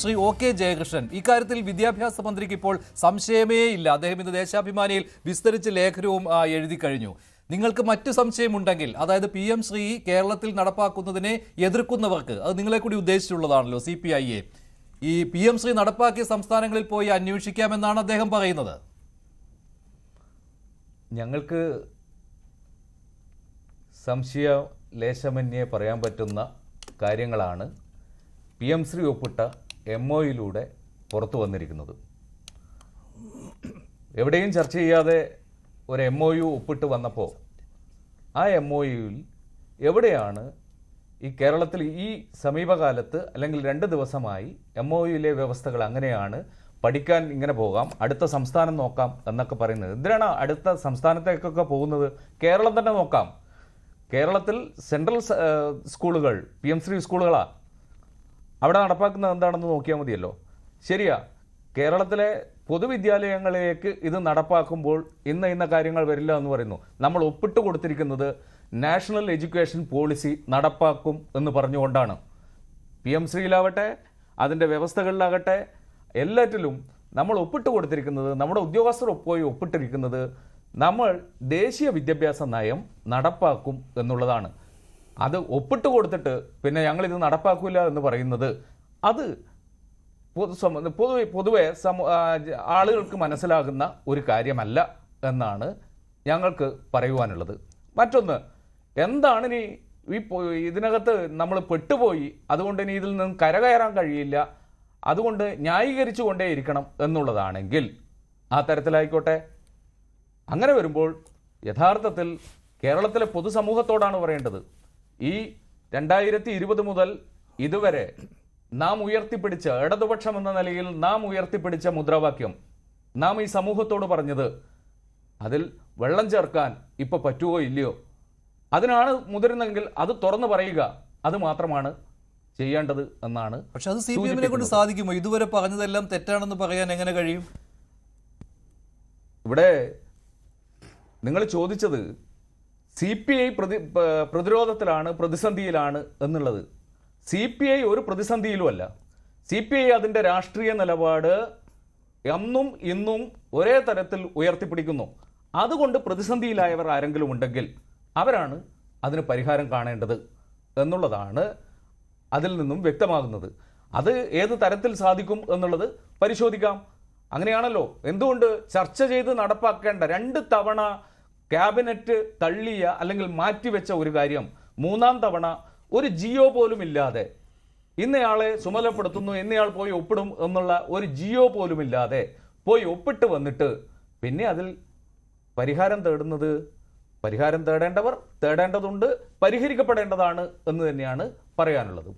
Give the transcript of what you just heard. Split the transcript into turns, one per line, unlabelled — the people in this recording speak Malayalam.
ശ്രീ OK ജയകൃഷ്ണൻ ഇക്കാര്യത്തിൽ വിദ്യാഭ്യാസ മന്ത്രിക്ക് ഇപ്പോൾ സംശയമേ ഇല്ല. അദ്ദേഹം ഇന്ന് ദേശാഭിമാനിയിൽ വിസ്തരിച്ച് ലേഖനവും എഴുതി കഴിഞ്ഞു. നിങ്ങൾക്ക് മറ്റു സംശയമുണ്ടെങ്കിൽ, അതായത് PM ശ്രീ കേരളത്തിൽ നടപ്പാക്കുന്നതിനെ എതിർക്കുന്നവർക്ക്, അത് നിങ്ങളെ കൂടി ഉദ്ദേശിച്ചുള്ളതാണല്ലോ CPIയെ, ഈ PM ശ്രീ നടപ്പാക്കിയ സംസ്ഥാനങ്ങളിൽ പോയി അന്വേഷിക്കാമെന്നാണ് അദ്ദേഹം പറയുന്നത്.
ഞങ്ങൾക്ക് സംശയ ലേശമന്യേ പറയാൻ പറ്റുന്ന കാര്യങ്ങളാണ് PM ശ്രീ ഒപ്പിട്ട MOയിലൂടെ പുറത്തു വന്നിരിക്കുന്നത്. എവിടെയും ചർച്ച ചെയ്യാതെ ഒരു MOU ഒപ്പിട്ട് വന്നപ്പോൾ ആ MOUയിൽ എവിടെയാണ് ഈ കേരളത്തിൽ ഈ സമീപകാലത്ത് അല്ലെങ്കിൽ 2 ദിവസമായി MOUയിലെ വ്യവസ്ഥകൾ അങ്ങനെയാണ്, പഠിക്കാൻ ഇങ്ങനെ പോകാം, അടുത്ത സംസ്ഥാനം നോക്കാം എന്നൊക്കെ പറയുന്നത്. എന്തിനാണ് അടുത്ത സംസ്ഥാനത്തേക്കൊക്കെ പോകുന്നത്? കേരളം തന്നെ നോക്കാം. കേരളത്തിൽ സെൻട്രൽ സ്കൂളുകൾ PM ശ്രീ സ്കൂളുകളാണ്. അവിടെ നടപ്പാക്കുന്നത് എന്താണെന്ന് നോക്കിയാൽ മതിയല്ലോ. ശരിയാ, കേരളത്തിലെ പൊതുവിദ്യാലയങ്ങളിലേക്ക് ഇത് നടപ്പാക്കുമ്പോൾ ഇന്ന കാര്യങ്ങൾ വരില്ല എന്ന് പറയുന്നു. നമ്മൾ ഒപ്പിട്ട് കൊടുത്തിരിക്കുന്നത് നാഷണൽ എഡ്യൂക്കേഷൻ പോളിസി നടപ്പാക്കും എന്ന് പറഞ്ഞുകൊണ്ടാണ്. PM ശ്രീയിലാവട്ടെ, അതിൻ്റെ വ്യവസ്ഥകളിലാകട്ടെ, എല്ലാറ്റിലും നമ്മൾ ഒപ്പിട്ട് കൊടുത്തിരിക്കുന്നത്, നമ്മുടെ ഉദ്യോഗസ്ഥർ പോയി ഒപ്പിട്ടിരിക്കുന്നത് നമ്മൾ ദേശീയ വിദ്യാഭ്യാസ നയം നടപ്പാക്കും എന്നുള്ളതാണ്. അത് ഒപ്പിട്ട് കൊടുത്തിട്ട് പിന്നെ ഞങ്ങളിത് നടപ്പാക്കില്ല എന്ന് പറയുന്നത് അത് പൊതുവെ ആളുകൾക്ക് മനസ്സിലാകുന്ന ഒരു കാര്യമല്ല എന്നാണ് ഞങ്ങൾക്ക് പറയുവാനുള്ളത്. മറ്റൊന്ന്, എന്താണ് ഇനി ഇതിനകത്ത് നമ്മൾ പെട്ടുപോയി, അതുകൊണ്ട് ഇനി ഇതിൽ നിന്ന് കരകയറാൻ കഴിയില്ല, അതുകൊണ്ട് ന്യായീകരിച്ചു കൊണ്ടേയിരിക്കണം എന്നുള്ളതാണെങ്കിൽ ആ തരത്തിലായിക്കോട്ടെ. അങ്ങനെ വരുമ്പോൾ യഥാർത്ഥത്തിൽ കേരളത്തിലെ പൊതുസമൂഹത്തോടാണ് പറയേണ്ടത്. ഈ 2020 മുതൽ ഇതുവരെ നാം ഉയർത്തിപ്പിടിച്ച, ഇടതുപക്ഷം എന്ന നിലയിൽ നാം ഉയർത്തിപ്പിടിച്ച മുദ്രാവാക്യം, നാം ഈ സമൂഹത്തോട് പറഞ്ഞത്, അതിൽ വെള്ളം ചേർക്കാൻ ഇപ്പോൾ പറ്റുമോ ഇല്ലയോ, അതിനാണ് മുതിരുന്നെങ്കിൽ അത് തുറന്നു പറയുക, അത് മാത്രമാണ് ചെയ്യേണ്ടത് എന്നാണ്.
പക്ഷെ അത് CPM കൊണ്ട് സാധിക്കുമോ? ഇതുവരെ പറഞ്ഞതെല്ലാം തെറ്റാണെന്ന് പറയാൻ എങ്ങനെ കഴിയും?
ഇവിടെ നിങ്ങൾ ചോദിച്ചത് CPI പ്രതിരോധത്തിലാണ്, പ്രതിസന്ധിയിലാണ് എന്നുള്ളത്. CPI ഒരു പ്രതിസന്ധിയിലുമല്ല. CPI അതിൻ്റെ രാഷ്ട്രീയ നിലപാട് എന്നും ഇന്നും ഒരേ തരത്തിൽ ഉയർത്തിപ്പിടിക്കുന്നു. അതുകൊണ്ട് പ്രതിസന്ധിയിലായവർ ആരെങ്കിലും ഉണ്ടെങ്കിൽ അവരാണ് അതിന് പരിഹാരം കാണേണ്ടത് എന്നുള്ളതാണ് അതിൽ നിന്നും വ്യക്തമാകുന്നത്. അത് ഏത് തരത്തിൽ സാധിക്കും എന്നുള്ളത് പരിശോധിക്കാം. അങ്ങനെയാണല്ലോ എന്തുകൊണ്ട് ചർച്ച ചെയ്ത് നടപ്പാക്കേണ്ട, 2 തവണ ക്യാബിനറ്റ് തള്ളിയ അല്ലെങ്കിൽ മാറ്റിവെച്ച ഒരു കാര്യം 3-ാം തവണ ഒരു ജിയോ പോലും ഇല്ലാതെ, ഇന്നയാളെ ചുമതലപ്പെടുത്തുന്നു, ഇന്നയാൾ പോയി ഒപ്പിടും എന്നുള്ള ഒരു ജിയോ പോലും ഇല്ലാതെ പോയി ഒപ്പിട്ട് വന്നിട്ട് പിന്നെ അതിൽ പരിഹാരം തേടേണ്ടവർ തേടേണ്ടതുണ്ട്, പരിഹരിക്കപ്പെടേണ്ടതാണ് എന്ന് തന്നെയാണ് പറയാനുള്ളത്.